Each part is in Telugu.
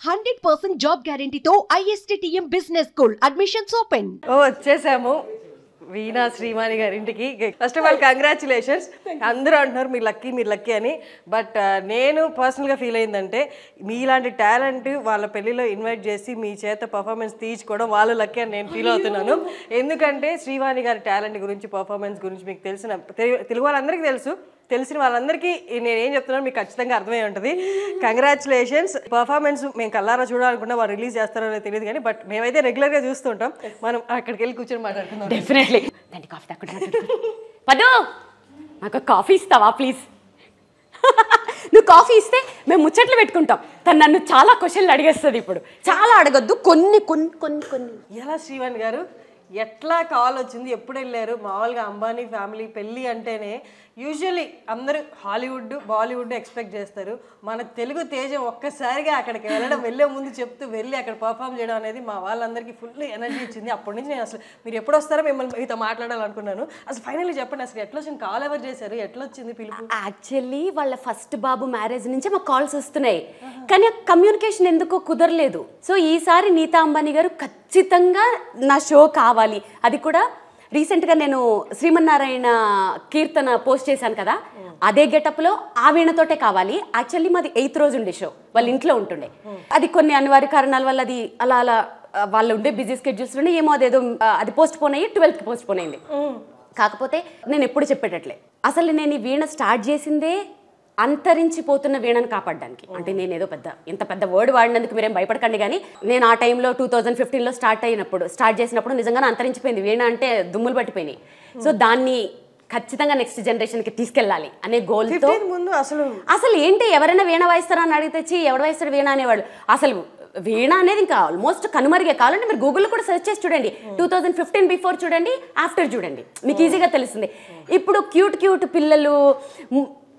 100% జాబ్ గ్యారెంటీతో ISTTM business school admissions open. వచ్చేసాము వీణా శ్రీవాణి గారి ఇంటికి. First of all congratulations. అందరూ అంటున్నారు మీరు లక్కీ అని. బట్ నేను పర్సనల్గా ఫీల్ అయిందంటే మీలాంటి టాలెంట్ వాళ్ళ పెళ్ళిలో ఇన్వైట్ చేసి మీ చేత పర్ఫార్మెన్స్ తీయించుకోవడం వాళ్ళు లక్కీ అని నేను ఫీల్ అవుతున్నాను. ఎందుకంటే శ్రీవాణి గారి టాలెంట్ గురించి పర్ఫార్మెన్స్ గురించి మీకు తెలుగు వాళ్ళందరికీ తెలిసిన వాళ్ళందరికీ నేనేం చెప్తున్నాను మీకు ఖచ్చితంగా అర్థమై ఉంటుంది. కంగ్రాచులేషన్స్. పర్ఫార్మెన్స్ మేము కల్లారా చూడాలనుకున్నా వాళ్ళు రిలీజ్ చేస్తారో తెలియదు కానీ బట్ మేమైతే రెగ్యులర్గా చూస్తుంటాం. మనం అక్కడికి వెళ్ళి కూర్చొని మాట్లాడుతున్నాం. డెఫినెట్లీ. దాన్ని కాఫీ తక్కువ పదో నాకు కాఫీ ఇస్తావా ప్లీజ్? నువ్వు కాఫీ ఇస్తే మేము ముచ్చట్లు పెట్టుకుంటాం. తను నన్ను చాలా క్వశ్చన్లు అడిగేస్తుంది. ఇప్పుడు చాలా అడగద్దు, కొన్ని కొన్ని కొన్ని కొన్ని. ఎలా శ్రీవాణి గారు ఎట్లా కాల్ వచ్చింది, ఎప్పుడు వెళ్ళారు? మామూలుగా అంబానీ ఫ్యామిలీ పెళ్ళి అంటేనే యూజువల్లీ అందరూ హాలీవుడ్ బాలీవుడ్ ఎక్స్పెక్ట్ చేస్తారు. మన తెలుగు తేజం ఒక్కసారిగా అక్కడికి వెళ్ళే ముందు చెప్తూ వెళ్ళి అక్కడ పర్ఫామ్ చేయడం అనేది మా వాళ్ళందరికీ ఫుల్ ఎనర్జీ ఇచ్చింది. అప్పటి నుంచి నేను అసలు మీరు ఎప్పుడు వస్తారో మిమ్మల్ని మీతో మాట్లాడాలనుకున్నాను. అసలు ఫైనల్లీ చెప్పండి, అసలు ఎట్లా వచ్చింది కాల్ ఎవరు చేశారు, ఎట్లా వచ్చింది పిలుపు? యాక్చువల్లీ వాళ్ళ ఫస్ట్ బాబు మ్యారేజ్ నుంచి మాకు కాల్స్ వస్తున్నాయి, కానీ కమ్యూనికేషన్ ఎందుకో కుదరలేదు. సో ఈసారి నీతా అంబానీ గారు ఖచ్చితంగా నా షో కావాలి. అది కూడా రీసెంట్గా నేను శ్రీమన్నారాయణ కీర్తన పోస్ట్ చేశాను కదా, అదే గెటప్లో ఆ వీణతోటే కావాలి. యాక్చువల్లీ మాది 8th రోజు ఉండే షో, వాళ్ళ ఇంట్లో ఉంటుండే. అది కొన్ని అనివార్య కారణాల వల్ల అది అలా వాళ్ళు ఉండే బిజీ స్కెడ్యూల్స్ ఉండే ఏమో అదేదో అది పోస్ట్ పోన్ అయ్యి 12th పోస్ట్ పోన్ అయింది. కాకపోతే నేను ఎప్పుడు చెప్పేటట్లే అసలు నేను ఈ వీణ స్టార్ట్ చేసిందే అంతరించిపోతున్న వీణను కాపాడడానికి. అంటే నేను ఏదో ఇంత పెద్ద వర్డ్ వాడినందుకు మీరేం భయపడకండి, కానీ నేను ఆ టైంలో 2015లో స్టార్ట్ చేసినప్పుడు నిజంగానే అంతరించిపోయింది వీణ. అంటే దుమ్ములు పట్టిపోయినాయి. సో దాన్ని ఖచ్చితంగా నెక్స్ట్ జనరేషన్కి తీసుకెళ్ళాలి అనే గోల్తో అసలు ఏంటి ఎవరైనా వీణ వాయిస్తారా అని అడిగితే ఎవడు వాయిస్తాడు వీణ అనేవాళ్ళు. అసలు వీణ అనేది ఇంకా ఆల్మోస్ట్ కనుమరిగే. కావాలంటే మీరు గూగుల్లో కూడా సెర్చ్ చేసి చూడండి, 2015 బిఫోర్ చూడండి, ఆఫ్టర్ చూడండి, మీకు ఈజీగా తెలుస్తుంది. ఇప్పుడు క్యూట్ పిల్లలు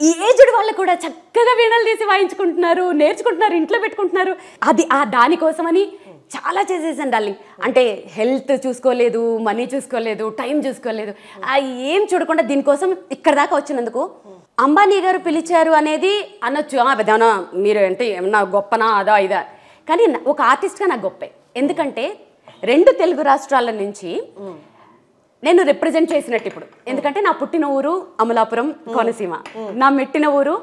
ఈ ఏజ్డ్ వాళ్ళు కూడా చక్కగా వీణలు తీసి వాయించుకుంటున్నారు, నేర్చుకుంటున్నారు, ఇంట్లో పెట్టుకుంటున్నారు. అది దానికోసమని చాలా చేసేసాను డార్లింగ్. అంటే హెల్త్ చూసుకోలేదు, మనీ చూసుకోలేదు, టైం చూసుకోలేదు, ఏం చూడకుండా దీనికోసం ఇక్కడ దాకా వచ్చినందుకు అంబానీ గారు పిలిచారు అనేది అనొచ్చు. పెద్దనా మీరు అంటే ఏమన్నా గొప్పనా అదా ఇదా, కానీ ఒక ఆర్టిస్ట్గా నాకు గొప్పే. ఎందుకంటే 2 తెలుగు రాష్ట్రాల నుంచి నేను రిప్రజెంట్ చేసినట్టు ఇప్పుడు. ఎందుకంటే నా పుట్టిన ఊరు అమలాపురం కోనసీమ, నా మెట్టిన ఊరు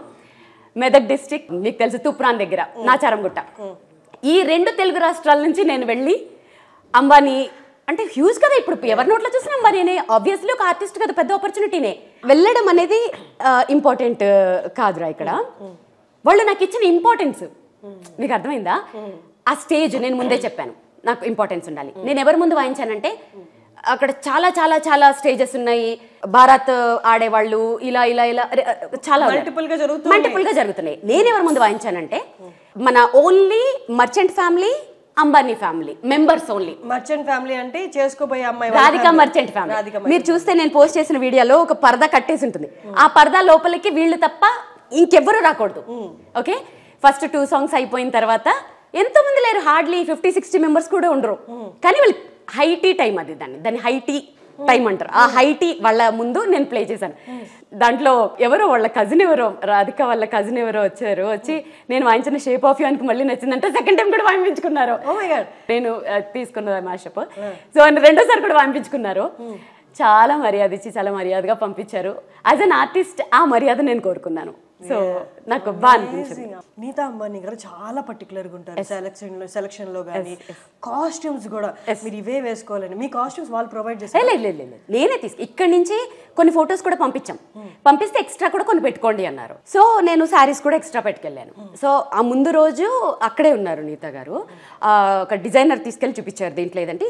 మెదక్ డిస్ట్రిక్ట్, మీకు తెలుసు తుప్రాన్ దగ్గర నాచారంగుట్ట. ఈ 2 తెలుగు రాష్ట్రాల నుంచి నేను వెళ్ళి అంబానీ అంటే హ్యూజ్ కదా, ఇప్పుడు ఎవరి నోట్లో చూసిన అంబానీనే. ఆబ్వియస్లీ ఒక ఆర్టిస్ట్ కదా, పెద్ద ఆపర్చునిటీనే. వెళ్ళడం అనేది ఇంపార్టెంట్ కాదురా. ఇక్కడ వాళ్ళు నాకు ఇచ్చిన ఇంపార్టెన్స్ మీకు అర్థమైందా? ఆ స్టేజ్ నేను ముందే చెప్పాను, నాకు ఇంపార్టెన్స్ ఉండాలి. నేను ఎవరి ముందు వాయించానంటే అక్కడ చాలా చాలా చాలా స్టేజెస్ ఉన్నాయి. భారత్ ఆడేవాళ్ళు ఇలా ఇలా ఇలా చాలా మల్టిపుల్ గా జరుగుతున్నాయి. నేను ఎవరి ముందు వాయించానంటే మన only merchant family, Ambani family members only. Merchant family అంటే చేసుకోబోయే అమ్మాయి రాధికా మర్చెంట్ ఫ్యామిలీ. మీరు చూస్తే నేను పోస్ట్ చేసిన వీడియోలో ఒక పరదా కట్టేసి ఉంటుంది. ఆ పరదా లోపలికి వీళ్ళు తప్ప ఇంకెవ్వరూ రాకూడదు. ఓకే, ఫస్ట్ 2 songs అయిపోయిన తర్వాత ఎంతో మంది లేరు, హార్డ్లీ 50-60 మెంబర్స్ కూడా ఉండరు. కానీ వాళ్ళు హైటీ టైం, అది దాన్ని హైటీ టైం అంటారు. ఆ హైటీ వాళ్ళ ముందు నేను ప్లే చేశాను. దాంట్లో వాళ్ళ కజిన్ రాధిక వాళ్ళ కజిన్ వచ్చి నేను వాయించిన షేప్ ఆఫ్ యూ అని మళ్ళీ నచ్చిందంటే సెకండ్ టైం కూడా వాయించుకున్నారు. నేను తీసుకున్న మ్యాషప్. సో 2వ సారి కూడా వాయించుకున్నారు. చాలా మర్యాద ఇచ్చి చాలా మర్యాదగా పంపించారు. యాజ్ అన్ ఆర్టిస్ట్ ఆ మర్యాద నేను కోరుకున్నాను. సో నాకు బాగా అనిపించింది. నీతా అంబానీ గారు చాలా పర్టికులర్గా ఉంటారు సెలక్షన్ లో కానీ కాస్ట్యూమ్స్ కూడా మీరు ఇవే వేసుకోవాలని. మీ కాస్ట్యూమ్స్ వాళ్ళు ప్రొవైడ్ చేస్తారు? లేదు, నేనే ఇక్కడి నుంచి కొన్ని ఫొటోస్ కూడా పంపిస్తే ఎక్స్ట్రా కూడా కొన్ని పెట్టుకోండి అన్నారు. సో నేను శారీస్ కూడా ఎక్స్ట్రా పెట్టుకెళ్ళాను. సో ఆ ముందు రోజు అక్కడే ఉన్నారు నీతా గారు. ఒక డిజైనర్ తీసుకెళ్ళి చూపించారు, దీంట్లో ఏదంటే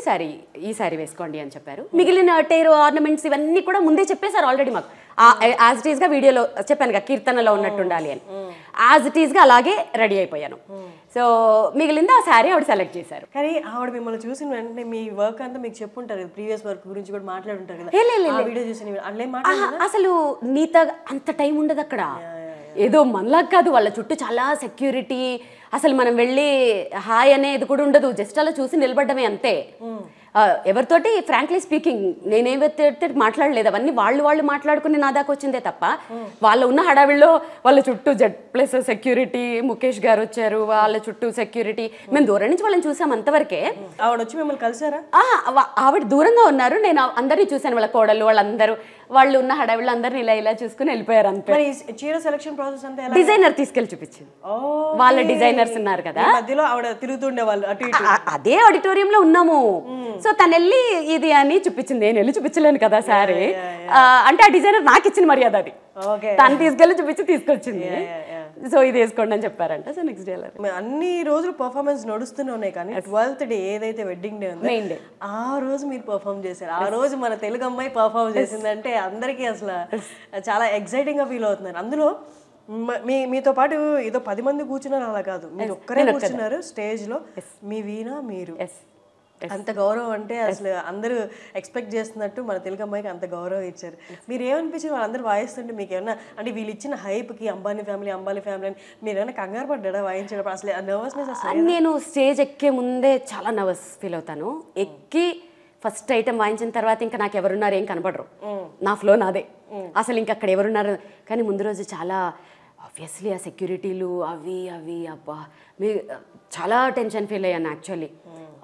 ఈ శారీ వేసుకోండి అని చెప్పారు. మిగిలిన టేరు ఆర్నమెంట్స్ ఇవన్నీ కూడా ముందే చెప్పేశారు ఆల్రెడీ మాకు. యాజ్ ఇట్ ఈస్ గా వీడియోలో చెప్పాను కదా, కీర్తనలో ఉన్నట్టు ఉండాలి అని. యాజ్ ఇట్ ఈస్ గా అలాగే రెడీ అయిపోయాను. సో మిగిలింది ఆ శారీ ఆవిడ సెలెక్ట్ చేశారు. కానీ ఆవిడ మిమ్మల్ని చూసిన వెంటనే మీ వర్క్ అంతా మీకు చెప్పుంటారు కదా, ప్రీవియస్ వర్క్ గురించి కూడా మాట్లాడుంటారు కదా. అసలు నీతా అంత టైం ఉండదు అక్కడ. ఏదో మనలా కాదు, వాళ్ళ చుట్టూ చాలా సెక్యూరిటీ. అసలు మనం వెళ్ళి హాయ్ అనేది కూడా ఉండదు, జస్ట్ అలా చూసి నిలబడ్డమే అంతే. ఎవరితోటి ఫ్రాంక్లీ స్పీకింగ్ నేనేవైతే మాట్లాడలేదు, అవన్నీ వాళ్ళు మాట్లాడుకుని నా దాకా వచ్చిందే తప్ప వాళ్ళ ఉన్న హడావిల్లో వాళ్ళ చుట్టూ Z+ సెక్యూరిటీ, ముఖేష్ గారు వచ్చారు, వాళ్ళ చుట్టూ సెక్యూరిటీ, మేము దూరం నుంచి వాళ్ళని చూసాం అంతవరకే. ఆవిడ వచ్చి మిమ్మల్ని కలిసారా? ఆవిడ దూరంగా ఉన్నారు, నేను అందరినీ చూశాను, వాళ్ళ కోడళ్ళు వాళ్ళందరూ వాళ్ళు ఉన్న హడావిళ్ళు అందరిని ఇలా చూసుకుని వెళ్ళిపోయారు అంతే. చీర సెలక్షన్ ప్రాసెస్ అంటే డిజైనర్ తీసుకెళ్లి చూపించింది, వాళ్ళ డిజైనర్స్ ఉన్నారు కదా, మధ్యలో ఆవిడ తిరుగుతుండే వాళ్ళు అటు ఇటు. అదే ఆడిటోరియంలో ఉన్నాము. సో తను వెళ్ళి ఇది అని చూపించింది, నేను వెళ్ళి చూపించలేను కదా సారీ, అంటే ఆ డిజైనర్ నాకు ఇచ్చిన మర్యాద అది, తను తీసుకెళ్ళి తీసుకొచ్చింది. సో ఇది వేసుకోండి అని చెప్పారంట. సో నెక్స్ట్ డే అన్ని రోజులు పర్ఫార్మెన్స్ నడుస్తూనే ఉన్నాయి, కానీ 12th డే ఏదైతే వెడ్డింగ్ డే ఉందో ఆ రోజు మీరు పర్ఫార్మ్ చేశారు. ఆ రోజు మన తెలుగు అమ్మాయి పర్ఫార్మ్ చేసిందంటే అందరికీ అసలు చాలా ఎక్సైటింగ్ గా ఫీల్ అవుతున్నారు. అందులో మీతో పాటు ఏదో 10 మంది కూర్చున్నారు అలా కాదు, మీరు ఒక్కరే కూర్చున్నారు స్టేజ్ లో, మీ వీణ మీరు. అంత గౌరవం అంటే అసలు అందరూ ఎక్స్పెక్ట్ చేస్తున్నట్టు మన తెలుగు అమ్మాయికి అంత గౌరవం ఇచ్చారు. మీరు ఏమనిపించింది వాళ్ళందరూ వాయిస్తుంటే? మీకు ఏమన్నా అంటే వీళ్ళు ఇచ్చిన హైప్కి అంబానీ ఫ్యామిలీ అని మీరు ఏమైనా కంగారు పడ్డా వాయించేటప్పుడు? అసలు నర్వస్నెస్ అసలు? నేను స్టేజ్ ఎక్కే ముందే చాలా నర్వస్ ఫీల్ అవుతాను. ఎక్కి ఫస్ట్ ఐటమ్ వాయించిన తర్వాత ఇంకా నాకు ఎవరున్నారు ఏం కనపడరు, నా ఫ్లో నాదే, అసలు ఇంకా అక్కడ ఎవరున్నారు. కానీ ముందు రోజు చాలా ఆబ్వియస్లీ ఆ సెక్యూరిటీలు అవి అబ్బా చాలా టెన్షన్ ఫీల్ అయ్యాను. యాక్చువల్లీ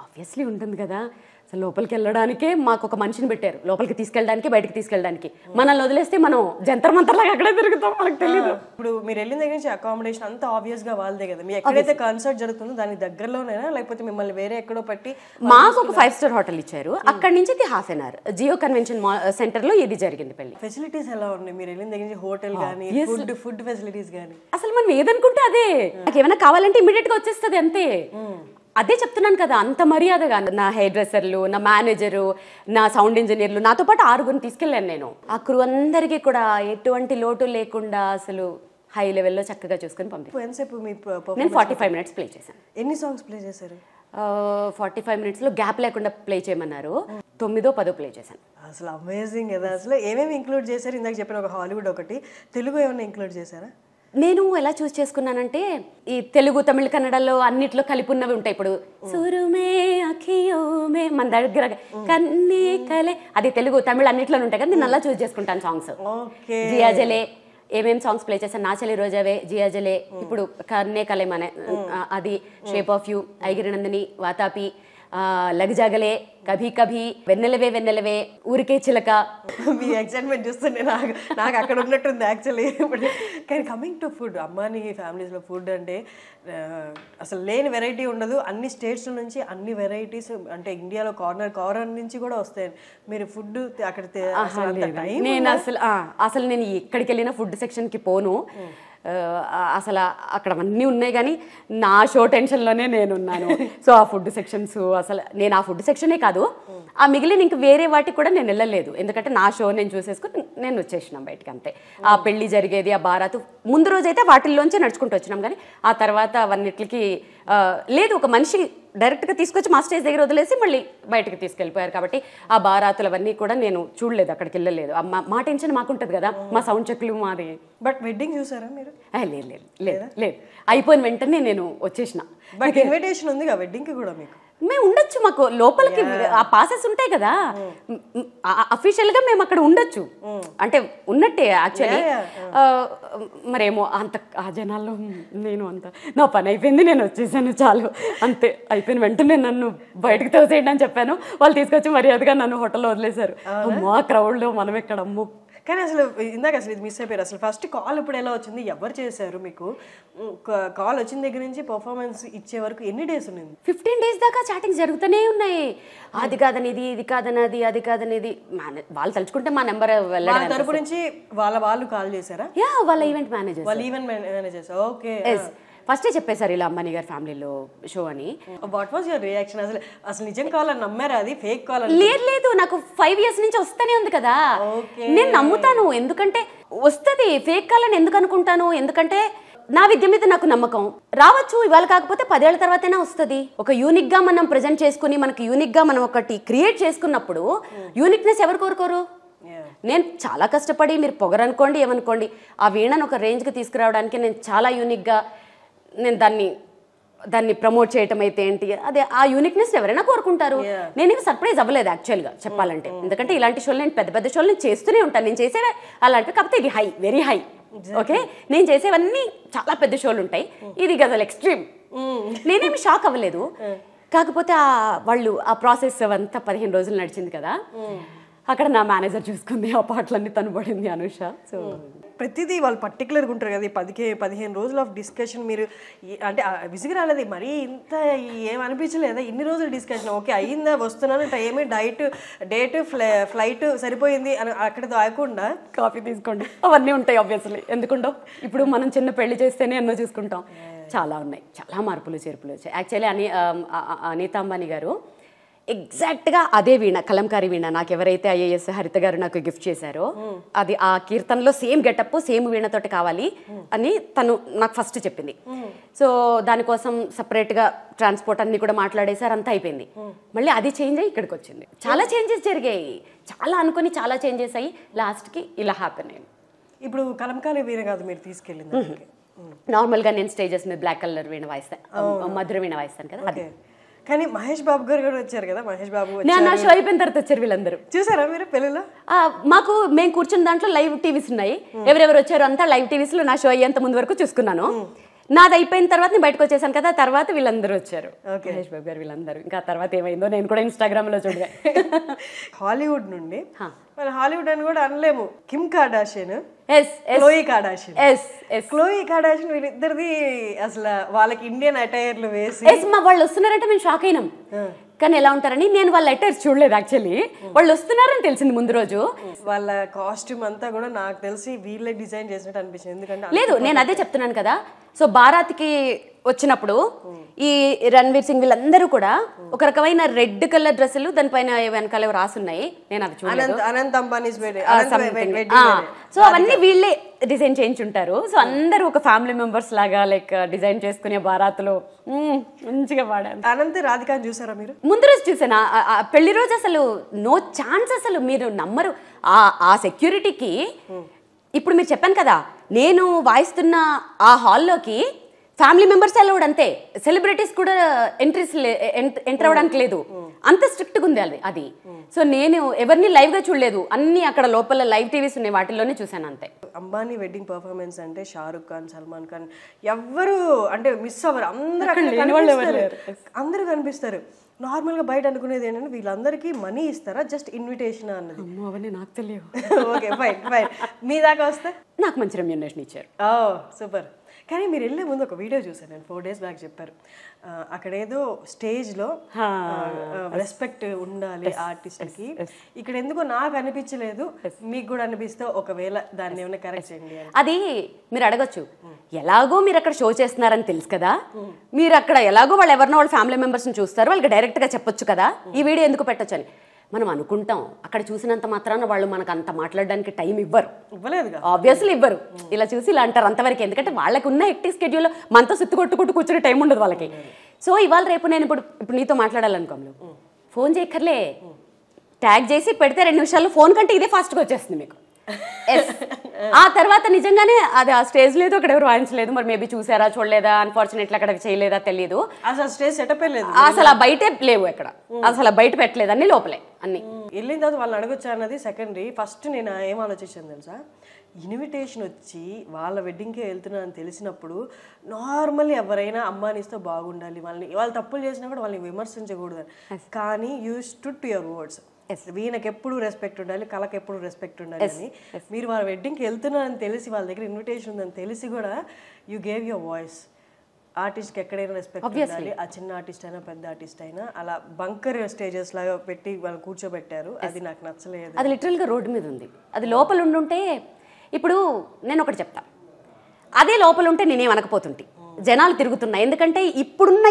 ఆబ్వియస్లీ ఉంటుంది కదా, అసలు లోపలికి వెళ్ళడానికే మాకు ఒక మనిషిని పెట్టారు, లోపలికి తీసుకెళ్ళడానికి బయటకు తీసుకెళ్ళడానికి. మనల్ని వదిలేస్తే మనం జంతర్ మంతర్లాగా అక్కడే తిరుగుతాం, మనకు తెలియదు. ఇప్పుడు మీరు వెళ్ళిన దగ్గర నుంచి అకామిడేషన్ అంతా ఆబ్వియస్ గా వాళ్ళదే కదా, మీరు ఎక్కడైతే కాన్సర్ట్ జరుగుతుందో దానికి దగ్గరలోనేనా, లేకపోతే మిమ్మల్ని వేరే ఎక్కడో పట్టి? మాకు ఒక 5-star హోటల్ ఇచ్చారు, అక్కడి నుంచి ½ an hour Jio convention centre లో ఇది జరిగింది పెళ్లి. ఫెసిలిటీస్ ఎలా ఉన్నాయి మీరు వెళ్ళిన దగ్గర నుంచి? హోటల్ కానీ ఫుడ్ ఫెసిలిటీస్ కానీ? అసలు మనం ఏదనుకుంటే అదే, నాకు ఏమైనా కావాలంటే ఇమీడియట్ గా వచ్చేస్తుంది అంతే. అదే చెప్తున్నాను కదా, అంత మర్యాదగా నా హెయిర్ డ్రెస్సర్లు, నా మేనేజరు, నా సౌండ్ ఇంజనీర్లు, నాతో పాటు 6 తీసుకెళ్ళాను నేను. ఆ క్రూ అందరికీ కూడా ఎటువంటి లోటు లేకుండా అసలు హై లెవెల్లో చక్కగా చూసుకొని పంపించాను. ఎంతసేపు నేను 45 minutes ప్లే చేశాను. ఎన్ని సాంగ్స్ ప్లే చేశారు? 45 minutesలో గ్యాప్ లేకుండా ప్లే చేయమన్నారు, 9-10 ప్లే చేశాను. అసలు అమేజింగ్ కదా. అసలు ఏమేమి ఇంక్లూడ్ చేశారు? ఇందాక చెప్పిన ఒక హాలీవుడ్ ఒకటి, తెలుగు ఏమైనా ఇంక్లూడ్ చేశారా? నేను ఎలా చూస్ చేసుకున్నానంటే ఈ తెలుగు, తమిళ, కన్నడలో అన్నిట్లో కలిపి ఉన్నవి ఉంటాయి. ఇప్పుడు సురుమే అఖియోమే మన దగ్గర కన్నీ కలే, అది తెలుగు తమిళ అన్నిట్లో ఉంటాయి కదా, నేను అలా చూస్ చేసుకుంటాను సాంగ్స్. జియాజలే ఏమేమి సాంగ్స్ ప్లే చేశాను? నా చెలి రోజావే, జియాజలే, ఇప్పుడు కన్నే కలే మన అది, షేప్ ఆఫ్ యూ, ఐగిరినందిని, వాతాపి, లగజాగలే, కభీ కభీ, వెన్నెలవే, ఊరికే చిలక. మీ ఎక్సైట్మెంట్ చూస్తుంటే నాకు అక్కడ ఉన్నట్టుంది యాక్చువల్లీ. కానీ కమింగ్ టు ఫుడ్, అంబానీ ఫ్యామిలీస్లో ఫుడ్ అంటే అసలు లేని వెరైటీ ఉండదు. అన్ని స్టేట్స్ నుంచి అన్ని వెరైటీస్, అంటే ఇండియాలో కార్నర్ నుంచి కూడా వస్తాయి. మీరు ఫుడ్ అక్కడ నేను అసలు నేను ఎక్కడికి వెళ్ళినా ఫుడ్ సెక్షన్కి పోను. అసలు అక్కడ అన్నీ ఉన్నాయి, కానీ నా షో టెన్షన్లోనే నేనున్నాను. సో ఆ ఫుడ్ సెక్షన్స్, అసలు నేను ఆ ఫుడ్ సెక్షనే కాదు, ఆ మిగిలిన ఇంక వేరే వాటికి కూడా నేను వెళ్ళలేదు. ఎందుకంటే నా షో నేను చూసేసుకుని నేను వచ్చేసినాం బయటకు అంతే. ఆ పెళ్లి జరిగేది, ఆ బారాతు ముందు రోజైతే వాటిల్లోంచే నడుచుకుంటూ వచ్చినాం, కానీ ఆ తర్వాత అవన్నిటికి లేదు, ఒక మనిషి డైరెక్ట్గా తీసుకొచ్చి మా స్టేజ్ దగ్గర వదిలేసి మళ్ళీ బయటకు తీసుకెళ్ళిపోయారు. కాబట్టి ఆ బారాతులు అవన్నీ కూడా నేను చూడలేదు, అక్కడికి వెళ్ళలేదు. మా టెన్షన్ మాకుంటుంది కదా, మా సౌండ్ చెక్లు మాది. బట్ వెడ్డింగ్ చూసారా మీరు? లేదు, అయిపోయిన వెంటనే నేను వచ్చేసిన. బట్ ఇన్విటేషన్ ఉంది కదా వెడ్డింగ్కి కూడా మీకు? మేము ఉండొచ్చు, మాకు లోపలికి ఆ పాసెస్ ఉంటాయి కదా, అఫీషియల్గా మేము అక్కడ ఉండొచ్చు, అంటే ఉన్నట్టే యాక్చువల్లీ. మరేమో అంత ఆ జనాల్లో నేను అంత నా పని అయిపోయింది, నేను వచ్చేసాను చాలు అంతే. అయిపోయిన వెంటనే నన్ను బయటకు తోసేయండి అని చెప్పాను, వాళ్ళు తీసుకొచ్చి మర్యాదగా నన్ను హోటల్లో వదిలేశారు. మా క్రౌడ్లో మనం ఎక్కడ అమ్ము. కానీ అసలు ఇందాక అసలు ఇది మిస్ అయిపోయారు. అసలు ఫస్ట్ కాల్ ఇప్పుడు ఎలా వచ్చింది, ఎవరు చేశారు మీకు? కాల్ వచ్చిన దగ్గర నుంచి పర్ఫార్మెన్స్ ఇచ్చే వరకు ఎన్ని డేస్ ఉంది? 15 days దాకా చాటింగ్ జరుగుతూనే ఉన్నాయి. అది కాదనేది, ఇది కాదనేది, అది కాదనేది. వాళ్ళు తలుచుకుంటే మా నెంబర్ వెళ్ళడం తరపు నుంచి వాళ్ళు కాల్ చేశారా? వాళ్ళ ఈవెంట్ మేనేజర్స్. ఓకే, ఫస్టే చెప్పేశారు ఇలా అంబానీ గారి ఫ్యామిలీలో షో అని. What was your reaction? అసలు నిజం కావాలని నమ్మారా? అది ఫేక్ కాల్? లేదు, నాకు 5 years నుంచి వస్తూనే ఉంది కదా, నేను నమ్ముతాను. ఎందుకంటే వస్తుంది, ఫేక్ కాల్ అని ఎందుకు అనుకుంటాను? ఎందుకంటే నా విద్య మీద నాకు నమ్మకం. రావచ్చు, ఇవాళ కాకపోతే 10 ఏళ్ల తర్వాతైనా వస్తుంది. ఒక యూనిక్ గా మనం ప్రెజెంట్ చేసుకుని, మనకి యూనిక్ గా మనం ఒకటి క్రియేట్ చేసుకున్నప్పుడు యూనిక్నెస్ ఎవరు కోరుకోరు? నేను చాలా కష్టపడి, మీరు పొగరనుకోండి ఏమనుకోండి, ఆ వీణను ఒక రేంజ్కి తీసుకురావడానికి నేను చాలా యూనిక్గా నేను దాన్ని దాన్ని ప్రమోట్ చేయటం అయితే ఏంటి, అదే ఆ యూనిక్నెస్ ఎవరైనా కోరుకుంటారు. నేనేమి సర్ప్రైజ్ అవ్వలేదు యాక్చువల్గా చెప్పాలంటే, ఎందుకంటే ఇలాంటి షోలు నేను పెద్ద పెద్ద షోలు నేను చేస్తూనే ఉంటాను. నేను చేసేవే అలాంటివి, కాకపోతే ఇది హై, వెరీ హై. ఓకే, నేను చేసేవన్నీ చాలా పెద్ద షోలు ఉంటాయి, ఇది గజల్ ఎక్స్ట్రీమ్. నేనేమి షాక్ అవ్వలేదు. కాకపోతే వాళ్ళు ఆ ప్రాసెస్ అంతా 15 రోజులు నడిచింది కదా, అక్కడ నా మేనేజర్ చూసుకుంది, ఆ పాటలన్నీ తను పడింది అనుష. సో ప్రతిదీ వాళ్ళు పర్టికులర్గా ఉంటారు కదా. 15 రోజులు ఆఫ్ డిస్కషన్. మీరు అంటే విసిగి రాలేదు మరీ ఇంత ఏమనిపించలేదా? ఇన్ని రోజులు డిస్కషన్ ఓకే అయ్యిందా, వస్తున్నాను, టైం, డేట్, ఫ్లైట్ సరిపోయింది అని అక్కడితో ఆగకుండా కాఫీ తీసుకోండి అవన్నీ ఉంటాయి ఆబ్వియస్లీ, ఎందుకుండో. ఇప్పుడు మనం చిన్న పెళ్లి చేస్తేనే ఎన్నో చూసుకుంటాం. చాలా ఉన్నాయి, చాలా మార్పులు చేర్పులు వచ్చాయి. యాక్చువల్లీ అనితా అంబానీ గారు ఎగ్జాక్ట్గా అదే వీణ, కలంకారీ వీణ, నాకు ఎవరైతే ఐఏఎస్ హరిత గారు నాకు గిఫ్ట్ చేశారో అది ఆ కీర్తనలో సేమ్ గెటప్, సేమ్ వీణతోటి కావాలి అని తను నాకు ఫస్ట్ చెప్పింది. సో దానికోసం సపరేట్గా ట్రాన్స్పోర్ట్ అన్ని కూడా మాట్లాడేసారు, అంతా అయిపోయింది. మళ్ళీ అది చేంజ్ అయ్యి ఇక్కడికి వచ్చింది. చాలా చేంజెస్ జరిగాయి, చాలా అనుకుని చాలా చేంజెస్ అయ్యి లాస్ట్కి ఇలా హ్యాపెన్ అయింది. ఇప్పుడు కలంకారీ వీణ కాదు మీరు తీసుకెళ్ళింది, నార్మల్గా నేను స్టేజెస్ మీద బ్లాక్ కలర్ వీణ వాయిస్తాను, మధుర వీణ వాయిస్తాను కదా అది. కానీ మహేష్ బాబు గారు కూడా వచ్చారు కదా. మహేష్ బాబు నా షో అయిపోయిన తర్వాత వచ్చారు వీళ్ళందరూ. చూసారా మీరు పెళ్ళిలో? మాకు మేము కూర్చున్న దాంట్లో లైవ్ టీవీస్ ఉన్నాయి, ఎవరెవరు వచ్చారు అంతా లైవ్ టీవీస్ లో నా షో అయ్యేంత ముందు వరకు చూసుకున్నాను. నాది అయిపోయిన తర్వాత నేను బయటకు వచ్చేసాను కదా, తర్వాత వీళ్ళందరూ వచ్చారు, మహేష్ బాబు గారు వీళ్ళందరూ. ఇంకా తర్వాత ఏమైందో నేను కూడా ఇన్స్టాగ్రామ్ లో చూడగా. హాలీవుడ్ నుండి హాలీవుడ్ అని కూడా అనలేము, కిమ్ కార్డాషియన్, క్లోయి కార్డాషియన్ వీళ్ళిద్దరిది అసలు వాళ్ళకి ఇండియన్ అటైర్లు వేసి వాళ్ళు వస్తున్నారంటే మేము షాక్ అయినాం. కానీ ఎలా ఉంటారని నేను వాళ్ళ అటైర్స్ చూడలేదు యాక్చువల్లీ, వాళ్ళు వస్తున్నారని తెలిసింది ముందు రోజు. వాళ్ళ కాస్ట్యూమ్ అంతా కూడా నాకు తెలిసి వీళ్ళే డిజైన్ చేసినట్టు అనిపించింది. ఎందుకంటే లేదు, నేను అదే చెప్తున్నాను కదా. సో బారాత్కి వచ్చినప్పుడు ఈ రణ్వీర్ సింగ్ వీళ్ళందరూ కూడా ఒక రకమైన రెడ్ కలర్ డ్రెస్సులు, దానిపైన వెనకాల రాసున్నాయి, నేను అది చూడలేదు. అనంత్ అంబానీ. సో అవన్నీ వీళ్ళే డిజైన్ చేయించుంటారు. సో అందరూ ఒక ఫ్యామిలీ మెంబర్స్ లాగా లైక్ డిజైన్ చేసుకునే బారాత్లో మంచిగా పాడారు. అనంత్ రాధిక చూసారా మీరు? ముందు రోజు చూసాను, పెళ్లి రోజు అసలు నో ఛాన్స్, అసలు మీరు నమ్మరు. ఆ సెక్యూరిటీకి ఇప్పుడు మీరు చెప్పాను కదా, నేను వాయిస్తున్న ఆ హాల్లోకి ఫ్యామిలీ మెంబర్స్ అలౌడ్, అంతే, సెలబ్రిటీస్ కూడా ఎంటర్ అవ్వడానికి లేదు, అంత స్ట్రిక్ట్గా ఉంది అది. సో నేను ఎవరిని లైవ్ గా చూడలేదు, అన్ని అక్కడ లోపల లైవ్ టీవీస్ ఉన్నాయి, వాటిల్లోనే చూసాను అంతే. అంబానీ వెడ్డింగ్ పర్ఫార్మెన్స్ అంటే షారుఖ్ ఖాన్, సల్మాన్ ఖాన్ ఎవ్వరు అంటే మిస్ అవ్వరు, అందరూ కనిపిస్తారు. నార్మల్గా బయట అనుకునేది ఏంటంటే వీళ్ళందరికీ మనీ ఇస్తారా, జస్ట్ ఇన్విటేషన్ అన్నది. అవన్నీ నాకు తెలియదు. Okay fine fine. మీ దాకా వస్తే నాకు మంచి రెమ్యూనరేషన్ ఇచ్చారు. సూపర్. కానీ మీరు వెళ్ళే ముందు ఒక వీడియో చూసాను నేను, 4 days బ్యాక్ చెప్పారు, అక్కడ ఏదో స్టేజ్లో రెస్పెక్ట్ ఉండాలి ఆర్టిస్ట్కి. ఇక్కడ ఎందుకో నాకు అనిపించలేదు, మీకు కూడా అనిపిస్తే ఒకవేళ దాన్ని ఏమైనా కరెక్ట్ చేయండి. అది మీరు అడగచ్చు, ఎలాగో మీరు అక్కడ షో చేస్తున్నారని తెలుసు కదా, మీరు అక్కడ ఎలాగో వాళ్ళు ఎవరినో వాళ్ళ ఫ్యామిలీ మెంబర్స్ని చూస్తారు, వాళ్ళకి డైరెక్ట్గా చెప్పొచ్చు కదా ఈ వీడియో ఎందుకు పెట్టచ్చు అని. మనం అనుకుంటాం, అక్కడ చూసినంత మాత్రాన వాళ్ళు మనకు అంత మాట్లాడడానికి టైం ఇవ్వలేదు, ఆబ్వియస్లీ ఇవ్వరు. ఇలా చూసి ఇలా అంటారు అంతవరకు, ఎందుకంటే వాళ్ళకి ఉన్న హెక్టిక్ స్కెడ్యూల్లో మనతో సుత్తు కొట్టుకుంటూ కూర్చునే టైం ఉండదు వాళ్ళకి. సో ఇవాళ రేపు నేను ఇప్పుడు నీతో మాట్లాడాలనుకోండి, ఫోన్ చేయక్కర్లే, ట్యాగ్ చేసి పెడితే 2 నిమిషాల్లో ఫోన్ కంటే ఇదే ఫాస్ట్గా వచ్చేస్తుంది మీకు. ఆ తర్వాత నిజంగానే అది ఆ స్టేజ్ లేదు, అక్కడ ఎవరు వాయించలేదు, మరి మేబీ చూసారా చూడలేదా, అన్ఫార్చునేట్లీ అక్కడ చేయలేదా తెలియదు, అసలు స్టేజ్ సెటప్ లేదు, అసలు బయటే లేవు, ఎక్కడ అసలు బయట పెట్టలేదు, అన్ని లోపలే అన్ని. వెళ్ళిన తర్వాత వాళ్ళని అడగొచ్చా అన్నది సెకండరీ. ఫస్ట్ నేను ఏం ఆలోచించాను తెలుసా, ఇన్విటేషన్ వచ్చి వాళ్ళ వెడ్డింగ్కే వెళ్తున్నా అని తెలిసినప్పుడు నార్మల్లీ ఎవరైనా అంబానీస్తో బాగుండాలి, వాళ్ళు తప్పులు చేసినా కూడా వాళ్ళని విమర్శించకూడదు. కానీ you stood to your words. వీళ్ళకి ఎప్పుడు రెస్పెక్ట్ ఉండాలి, కళకి ఎప్పుడు రెస్పెక్ట్ ఉండాలి అని. మీరు వాళ్ళ వెడ్డింగ్కి వెళ్తున్నారని తెలిసి, వాళ్ళ దగ్గర ఇన్విటేషన్ ఉందని తెలిసి కూడా యూ గేవ్ యువర్ వాయిస్. ఆర్టిస్ట్కి ఎక్కడైనా రెస్పెక్ట్ ఉండాలి, ఆ చిన్న ఆర్టిస్ట్ అయినా పెద్ద ఆర్టిస్ట్ అయినా. అలా బంకర్ స్టేజెస్ లాగా పెట్టి వాళ్ళు కూర్చోబెట్టారు, అది నాకు నచ్చలేదు. అది లిటరల్గా రోడ్డు మీద ఉంది, అది లోపల ఉండుంటే. ఇప్పుడు నేను ఒకటి చెప్తా, అదే లోపల ఉంటే నేనేం అనకపోతుంటే, జనాలు తిరుగుతున్నాయి. ఎందుకంటే ఇప్పుడున్న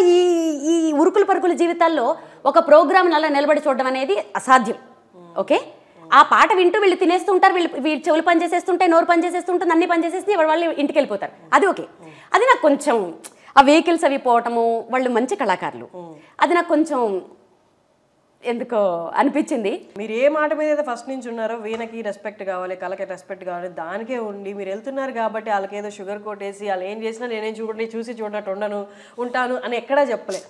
ఈ ఉరుకులు పరుకుల జీవితాల్లో ఒక ప్రోగ్రామ్ అలా నిలబడి చూడడం అనేది అసాధ్యం. ఓకే, ఆ పాట వింటూ వీళ్ళు తినేస్తుంటారు, వీళ్ళు చెవులు పని చేసేస్తుంటాయి, నోరు పని చేసేస్తుంటుంది, అన్ని పని చేసేసి వాళ్ళు ఇంటికి వెళ్ళిపోతారు. అది ఓకే, అది నాకు కొంచెం ఆ వెహికల్స్ అవి పోవటము, వాళ్ళు మంచి కళాకారులు, అది నాకు కొంచెం ఎందుకో అనిపించింది. మీరు ఏ మాట మీద అయితే ఫస్ట్ నుంచి ఉన్నారో వీణకి రెస్పెక్ట్ కావాలి, కళకి రెస్పెక్ట్ కావాలి, దానికే ఉండి మీరు వెళ్తున్నారు కాబట్టి వాళ్ళకి ఏదో షుగర్ కొట్టేసి వాళ్ళు ఏం చేసినా నేనేం చూసి చూడనట్టు ఉంటాను అని ఎక్కడా చెప్పలే.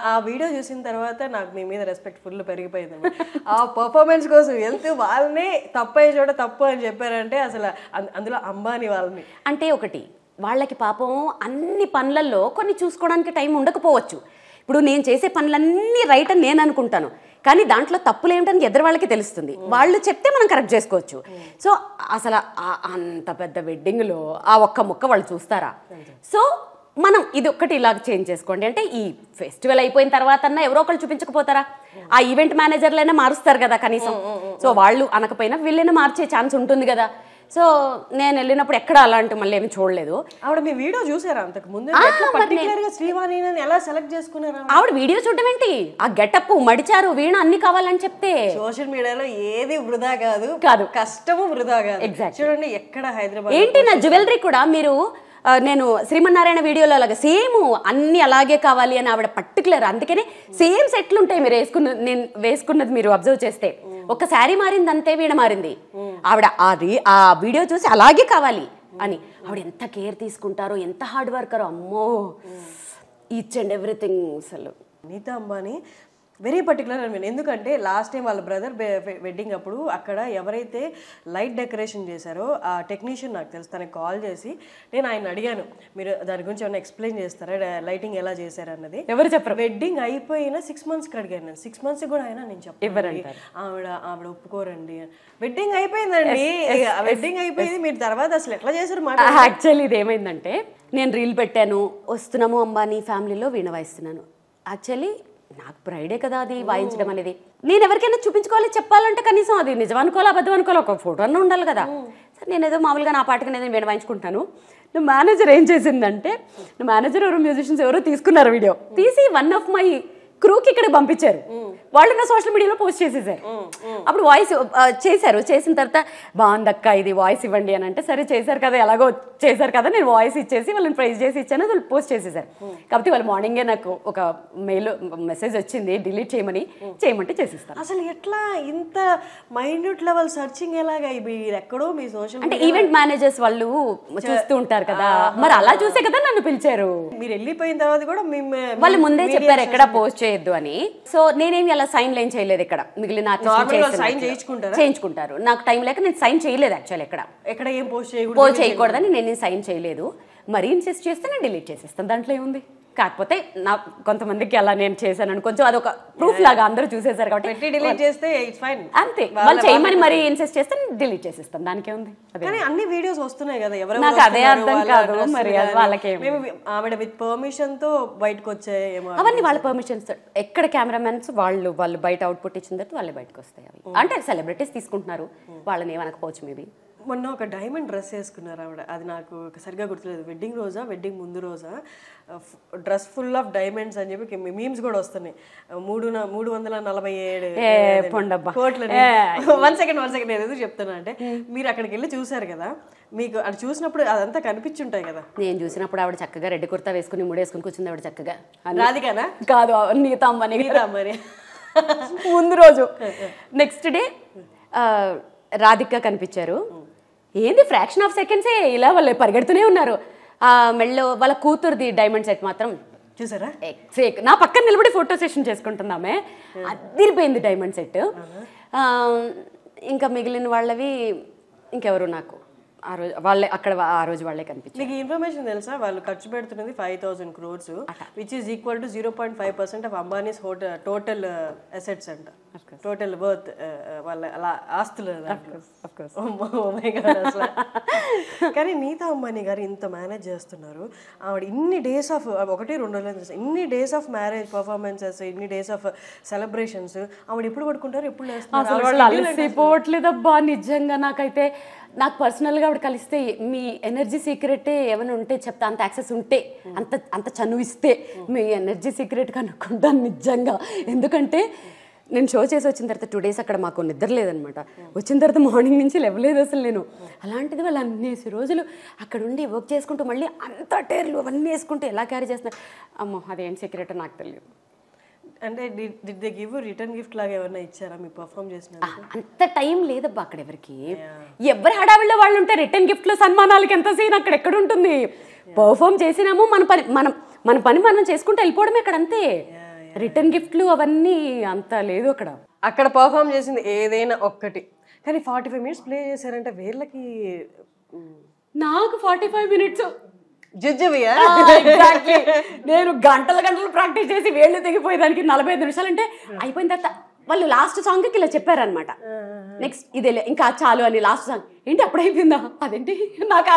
ఆ వీడియో చూసిన తర్వాత నాకు మీ మీద రెస్పెక్ట్ ఫుల్ పెరిగిపోయింది. ఆ పర్ఫార్మెన్స్ కోసం వెళ్తూ వాళ్ళనే తప్పయ్యే చోట తప్పు అని చెప్పారంటే అసలు అందులో అంబానీ వాళ్ళని అంటే ఒకటి వాళ్ళకి పాపం అన్ని పనులలో కొన్ని చూసుకోవడానికి టైం ఉండకపోవచ్చు. ఇప్పుడు నేను చేసే పనులన్నీ రైట్ అని నేను అనుకుంటాను, కానీ దాంట్లో తప్పులు ఏమిటని ఎదురు వాళ్ళకి తెలుస్తుంది. వాళ్ళు చెప్తే మనం కరెక్ట్ చేసుకోవచ్చు. సో అసలు అంత పెద్ద వెడ్డింగ్లో ఆ ఒక్క ముక్క వాళ్ళు చూస్తారా? సో మనం ఇది ఒక్కటి ఇలాగ చేంజ్ చేసుకోండి అంటే ఈ ఫెస్టివల్ అయిపోయిన తర్వాత ఎవరో ఒకళ్ళు చూపించకపోతారా? ఆ ఈవెంట్ మేనేజర్లైనా మారుస్తారు కదా కనీసం. సో వాళ్ళు అనకపోయినా వీళ్ళైనా మార్చే ఛాన్స్ ఉంటుంది కదా. సో నేను వెళ్ళినప్పుడు ఎక్కడ అలాంటి మళ్ళీ ఏమి చూడలేదు. ఆవిడ మీ వీడియో చూసారా అంతకు ముందు? శ్రీవాణిని ఎలా సెలెక్ట్ చేసుకున్నారా? ఆవిడ వీడియో చూడటం ఏంటి, ఆ గెటప్ మడిచారు, వీణ అన్ని కావాలని చెప్తే. సోషల్ మీడియాలో ఏది వృధా కాదు, కష్టము వృధా కాదు. ఎగ్జాక్ట్. చూడండి ఎక్కడ హైదరాబాద్ ఏంటి నా జ్యువెలరీ కూడా మీరు నేను శ్రీమన్నారాయణ వీడియోలో అలాగే సేమ్ అన్ని అలాగే కావాలి అని ఆవిడ పర్టికులర్. అందుకనే సేమ్ సెట్లు ఉంటాయి మీరు నేను వేసుకున్నది మీరు అబ్జర్వ్ చేస్తే. ఒక శారీ మారింది అంతే, వీణ మారింది. ఆవిడ ఆ వీడియో చూసి అలాగే కావాలి అని ఆవిడ ఎంత కేర్ తీసుకుంటారో, ఎంత హార్డ్ వర్కరో, అమ్మో ఈచ్ అండ్ ఎవ్రీథింగ్. అసలు నీతా అంబానీ వెరీ పర్టికులర్ అని. ఎందుకంటే లాస్ట్ టైం వాళ్ళ బ్రదర్ వెడ్డింగ్ అప్పుడు అక్కడ ఎవరైతే లైట్ డెకరేషన్ చేశారో ఆ టెక్నీషియన్ నాకు తెలుసు, తనకి కాల్ చేసి నేను ఆయన అడిగాను మీరు దాని గురించి ఏమైనా ఎక్స్ప్లెయిన్ చేస్తారా, లైటింగ్ ఎలా చేశారు అన్నది. ఎవరు చెప్పరు. వెడ్డింగ్ అయిపోయిన 6 months అడిగాను నేను. 6 months కూడా అయినా నేను చెప్పాను ఆవిడ ఒప్పుకోరండి. వెడ్డింగ్ అయిపోయిందండి, వెడ్డింగ్ అయిపోయింది, మీరు తర్వాత అసలు ఎట్లా చేశారు మాట. యాక్చువల్లీ ఇది ఏమైందంటే నేను రీల్ పెట్టాను, వస్తున్నాము అంబానీ ఫ్యామిలీలో వీణ వాయిస్తున్నాను. యాక్చువల్లీ నాకు బ్రైడే కదా అది వాయించడం అనేది. నేను ఎవరికైనా చూపించుకోవాలి చెప్పాలంటే కనీసం అది నిజం అనుకోవాలి అబద్ధం అనుకోవాలి, ఒక ఫోటో అన్న ఉండాలి కదా. సరే నేను ఏదో మామూలుగా నా పాటకి నేను వీణ వాయించుకుంటాను. మేనేజర్ ఏం చేసిందంటే, మేనేజర్ ఎవరో మ్యూజిషియన్స్ ఎవరో తీసుకున్నారు వీడియో తీసి వన్ ఆఫ్ మై క్రూకి ఇక్కడ పంపించారు. వాళ్ళు నా సోషల్ మీడియాలో పోస్ట్ చేసేసారు. అప్పుడు వాయిస్ చేశారు. చేసిన తర్వాత బాగుందక్క ఇది వాయిస్ ఇవ్వండి అని అంటే, సరే చేశారు కదా ఎలాగో చేశారు కదా నేను వాయిస్ ఇచ్చేసి వాళ్ళని ప్రైజ్ చేసి ఇచ్చాను. వాళ్ళు పోస్ట్ చేసేసారు. కాబట్టి వాళ్ళు మార్నింగే నాకు ఒక మెసేజ్ వచ్చింది డిలీట్ చేయమంటే చేసిస్తాను. అసలు ఎట్లా ఇంత మైన్యూట్ లెవెల్ సర్చింగ్ ఎలాగా? ఎక్కడో మీ సోషల్ అంటే ఈవెంట్ మేనేజర్స్ వాళ్ళు చూస్తూ ఉంటారు కదా, మరి అలా చూసే కదా నన్ను పిలిచారు. మీరు వెళ్ళిపోయిన తర్వాత కూడా వాళ్ళు ముందే చెప్పారు ఎక్కడ పోస్ట్ చేయొద్దు అని. సో నేనేమి అలా సైన్లు ఏం చేయలేదు. ఇక్కడ మిగిలిన చేయించుకుంటారు. నాకు టైం లేక నేను సైన్ చేయలేదు. యాక్చువల్ ఎక్కడ ఏం పోస్ట్ చేయకూడదని నేను సైన్ చేయలేదు. మరీ ఇన్సిస్ట్ చేస్తే నేను డిలీట్ చేసేస్తాను, దాంట్లో ఏముంది. కాకపోతే నా కొంతమందికి అలా నేను చేశాను కొంచెం అదొక ప్రూఫ్ లాగా అందరూ చూసేసారు కాబట్టి డిలీట్ చేస్తే ఇట్స్ ఫైన్ అంతే. వాళ్ళు చేయమని మరీ ఇన్సిస్ట్ చేస్తే డిలీట్ చేసేస్తాను, దానికే ఉంది. కానీ అన్ని వీడియోస్ వస్తున్నాయి కదా, ఎవరు నాకు అదే అర్థం కాదు మరి వాళ్ళకి. ఆవిడ విత్ పర్మిషన్ తో బయటకు వచ్చాయి అవన్నీ వాళ్ళ పర్మిషన్స్. ఎక్కడ కెమెరామెన్స్ వాళ్ళు బయట అవుట్పుట్ ఇచ్చిన తర్వాత వాళ్ళే బయటకు వస్తాయి అవి. అంటే సెలబ్రిటీస్ తీసుకుంటున్నారు, వాళ్ళని ఏమనకపోవచ్చు మేబీ. మొన్న ఒక డైమండ్ డ్రెస్ వేసుకున్నారు ఆవిడ, అది నాకు సరిగ్గా గుర్తులేదు. వెడ్డింగ్ రోజా వెడ్డింగ్ ముందు రోజా డ్రెస్ ఫుల్ ఆఫ్ డైమండ్స్ అని చెప్పి మీమ్స్ కూడా వస్తున్నాయి. 347 కోట్లు. వన్ సెకండ్ నేను ఎందుకు చెప్తాను అంటే, మీరు అక్కడికి వెళ్ళి చూసారు కదా, మీకు అది చూసినప్పుడు అదంతా కనిపించుంటాయి కదా. నేను చూసినప్పుడు ఆవిడ చక్కగా రెడ్ కుర్తా వేసుకుని ముడేసుకుని కూర్చుంది ఆవిడ చక్కగా. రాధికానా? కాదు, నీతా అంబానీ ముందు రోజు. నెక్స్ట్ డే రాధిక కనిపించారు. ఏంది ఫ్రాక్షన్ ఆఫ్ సెకండ్సే ఇలా వాళ్ళు పరిగెడుతూనే ఉన్నారు. మెళ్ళో వాళ్ళ కూతురుది డైమండ్ సెట్ మాత్రం చూసారా, నా పక్కన నిలబడి ఫోటో సెషన్ చేసుకుంటున్నామే, అదిరిపోయింది డైమండ్ సెట్. ఇంకా మిగిలిన వాళ్ళవి ఇంకెవరు నాకు ఆ రోజు వాళ్ళే అక్కడ ఆ రోజు వాళ్ళే కనిపించారు. మీకు ఇన్ఫర్మేషన్ తెలుసా, వాళ్ళు ఖర్చు పెడుతున్నది 5,000 crores, which is equal to 0.5% of Ambanis total assets అంట, టోటల్ వర్త్ వాళ్ళ అలా ఆస్తులు. కానీ నీతా అంబానీ గారు ఇంత మేనేజ్ చేస్తున్నారు. ఆవిడ ఇన్ని డేస్ ఆఫ్ 1-2 రోజులు ఇన్ని డేస్ ఆఫ్ మ్యారేజ్ పర్ఫార్మెన్సెస్, ఇన్ని డేస్ ఆఫ్ సెలబ్రేషన్స్, ఆవిడ ఎప్పుడు పడుకుంటారు ఎప్పుడు లేకపోవట్లేదబ్బా నిజంగా. నాకైతే నాకు పర్సనల్గా ఆవిడ కలిస్తే మీ ఎనర్జీ సీక్రెటే ఏమైనా ఉంటే చెప్తా, అంత యాక్సెస్ ఉంటే అంత చనువిస్తే మీ ఎనర్జీ సీక్రెట్ కనుక్కుంటాను నిజంగా. ఎందుకంటే నేను షో చేసి వచ్చిన తర్వాత 2 days అక్కడ మాకు నిద్ర లేదనమాట. వచ్చిన తర్వాత మార్నింగ్ నుంచి లేవలేదు అసలు నేను. అలాంటిది వాళ్ళు అన్నేసి రోజులు అక్కడ ఉండి వర్క్ చేసుకుంటూ మళ్ళీ అంత టైర్లు అవన్నీ వేసుకుంటూ ఎలా క్యారీ చేస్తున్నారు, అమ్మో అదేం సీక్రెట్ నాకు తెలియదు. అంటే did they give return gift లాగా ఏమైనా ఇచ్చారా మీ పర్ఫామ్ చేసిన? అంత టైం లేదబ్బా అక్కడ ఎవరికి. ఎవరి హడావిడిలో వాళ్ళు ఉంటే రిటర్న్ గిఫ్ట్లు సన్మానాలకి ఎంత సీన్ అక్కడ ఎక్కడ ఉంటుంది. పర్ఫామ్ చేసినాము, మన పని మనం చేసుకుంటూ వెళ్ళిపోవడమే అక్కడ, అంతే. రిటర్న్ గిఫ్ట్లు అవన్నీ అంత లేదు అక్కడ. అక్కడ పర్ఫామ్ చేసింది ఏదైనా ఒక్కటి, కానీ 45 minutes ప్లే చేశారంటే వీళ్ళకి. నాకు 45 minutes జడ్జవియా? నేను గంటలు ప్రాక్టీస్ చేసి వేళ్ళు తెగిపోయేదానికి 45 నిమిషాలు అంటే అయిపోయిన తర్వాత వాళ్ళు లాస్ట్ సాంగ్కి ఇలా చెప్పారనమాట, నెక్స్ట్ ఇదే ఇంకా చాలు అని. లాస్ట్ సాంగ్ ఏంటి అప్పుడు అయిపోయిందా, అదేంటి నాకు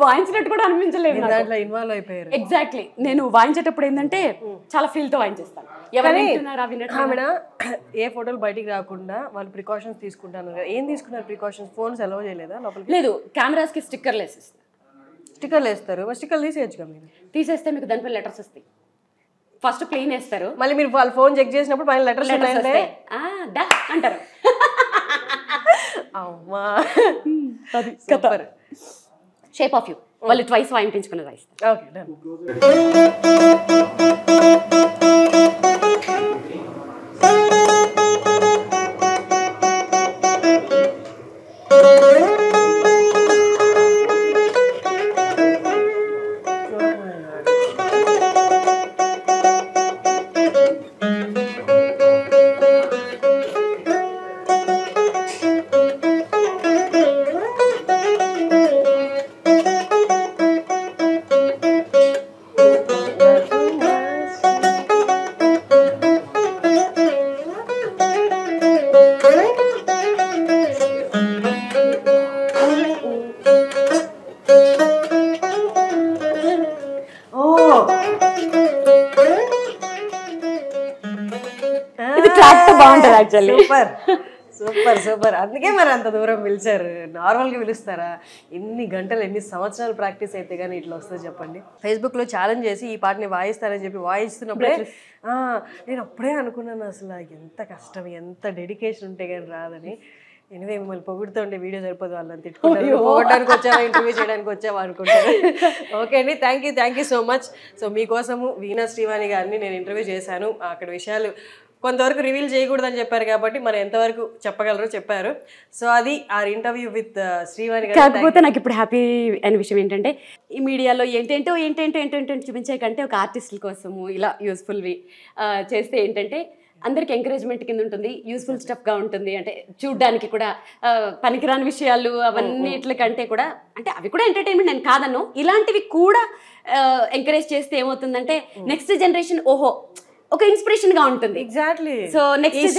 వాయించినట్టు కూడా అనిపించలేదు. దాంట్లో ఇన్వాల్వ్ అయిపోయారు. ఎగ్జాక్ట్లీ. నేను వాయించేటప్పుడు ఏంటంటే చాలా ఫీల్తో వాయించేస్తాను. ఆమెడ ఏ ఫోటోలు బయటికి రాకుండా వాళ్ళు ప్రికాషన్స్ తీసుకుంటాను. ఏం తీసుకున్నారు ప్రికాషన్స్? ఫోన్స్ అలౌ చేయలేదా లోపలికి? లేదు, కెమెరాస్కి స్టిక్కర్లు వేసేస్తాను. స్టిక్కర్లు వేస్తారు, స్టిక్కర్లు తీసేయచ్చుగా మీరు. తీసేస్తే మీకు దానిపై లెటర్స్ వస్తాయి. ఫస్ట్ ప్లేన్ వేస్తారు, మళ్ళీ మీరు వాళ్ళ ఫోన్ చెక్ చేసినప్పుడు పైన లెటర్స్ అంటారు. అమ్మా అది సూపర్. షేప్ ఆఫ్ యూ వాళ్ళు ట్వైస్ వాయించుకున్నది వాయిస్తారు. Okay done. బాగుంటుంది యాక్చువల్లీ. Super super super. అందుకే మరి అంత దూరం పిలిచారు. నార్మల్గా పిలుస్తారా? ఎన్ని గంటలు ఎన్ని సంవత్సరాలు ప్రాక్టీస్ అయితే కానీ ఇట్లా వస్తుంది చెప్పండి. ఫేస్బుక్లో ఛాలెంజ్ చేసి ఈ పాటని వాయిస్తారని చెప్పి వాయిస్తున్నప్పుడే నేను అప్పుడే అనుకున్నాను అసలు ఎంత కష్టం, ఎంత డెడికేషన్ ఉంటే కానీ రాదని. ఎనివే మిమ్మల్ని పొగుడుతుంటే వీడియో సరిపోదు, వాళ్ళని తిట్టుకుంటారు. పొగడానికి వచ్చావా, ఇంటర్వ్యూ చేయడానికి వచ్చావా అనుకుంటారు. ఓకే అండి, thank you so much. So మీకోసము వీణా శ్రీవాణి గారిని నేను ఇంటర్వ్యూ చేశాను. అక్కడ విషయాలు కొంతవరకు రివీల్ చేయకూడదని చెప్పారు కాబట్టి మరి ఎంతవరకు చెప్పగలరో చెప్పారు. సో అది ఆ ఇంటర్వ్యూ విత్ శ్రీవాణి గారు. కాకపోతే నాకు ఇప్పుడు హ్యాపీ అయిన విషయం ఏంటంటే ఈ మీడియాలో ఏంటంటో చూపించే కంటే ఒక ఆర్టిస్టుల కోసము ఇలా యూస్ఫుల్వి చేస్తే ఏంటంటే అందరికి ఎంకరేజ్మెంట్ కింద ఉంటుంది, యూస్ఫుల్ స్టఫ్గా ఉంటుంది. అంటే చూడ్డానికి కూడా పనికిరాని విషయాలు అవన్నిటికంటే కూడా, అంటే అవి కూడా ఎంటర్టైన్మెంట్ నేను కాదను, ఇలాంటివి కూడా ఎంకరేజ్ చేస్తే ఏమవుతుందంటే నెక్స్ట్ జనరేషన్ ఓహో ఒక ఇన్స్పిరేషన్ గా ఉంటుంది. ఎగ్జాక్ట్లీ. సో నెక్స్ట్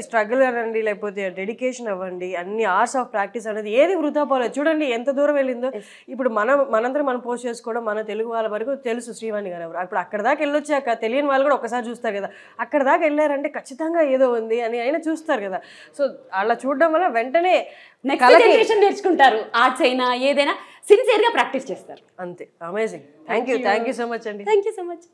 స్ట్రగుల్ అనండి, లేకపోతే డెడికేషన్ అవ్వండి, అన్ని అవర్స్ ఆఫ్ ప్రాక్టీస్ అనేది ఏది వృధా పోలేదు. చూడండి ఎంత దూరం వెళ్ళిందో. ఇప్పుడు మనందరం మనం పోస్ట్ చేసుకోవడం మన తెలుగు వాళ్ళ వరకు తెలుసు శ్రీవాణి గారు ఎవరు. ఇప్పుడు అక్కడ దాకా వెళ్ళొచ్చాక తెలియని వాళ్ళు కూడా ఒకసారి చూస్తారు కదా, అక్కడ దాకా వెళ్ళారంటే ఖచ్చితంగా ఏదో ఉంది అని అయినా చూస్తారు కదా. సో అలా చూడడం వల్ల వెంటనే నెక్స్ట్ జనరేషన్ నేర్చుకుంటారు. ఆర్ట్స్ అయినా ఏదైనా సిన్సియర్ గా ప్రాక్టీస్ చేస్తారు. అంతే. Amazing. Thank you so much అండి. Thank you so much.